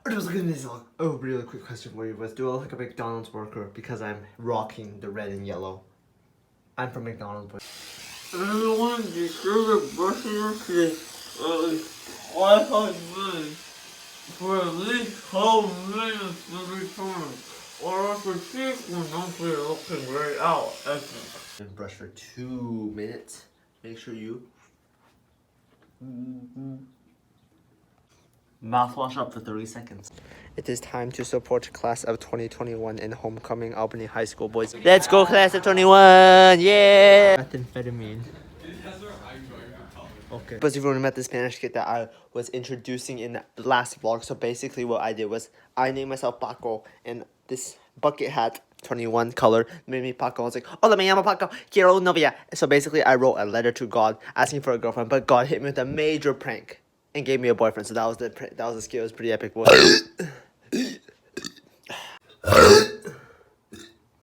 Just look at this. Oh, really quick question for you. Do I look like a McDonald's worker because I'm rocking the red and yellow? I'm from McDonald's, but everyone be sure to brush your teeth at least 5 minutes for at least 12 minutes every time, or else your teeth will not be looking right out. and brush for 2 minutes. Make sure you mouthwash up for 30 seconds. It is time to support class of 2021 in homecoming Albany High School, boys. Let's go, class of 21! Yeah! Methamphetamine. Okay. But if you remember the Spanish kid that I was introducing in the last vlog, so basically what I did was I named myself Paco, and this bucket hat 21 color made me Paco. I was like, hola, me llamo Paco, quiero novia. So basically I wrote a letter to God asking for a girlfriend, but God hit me with a major prank and gave me a boyfriend. So that was the skit. It was pretty epic, boy.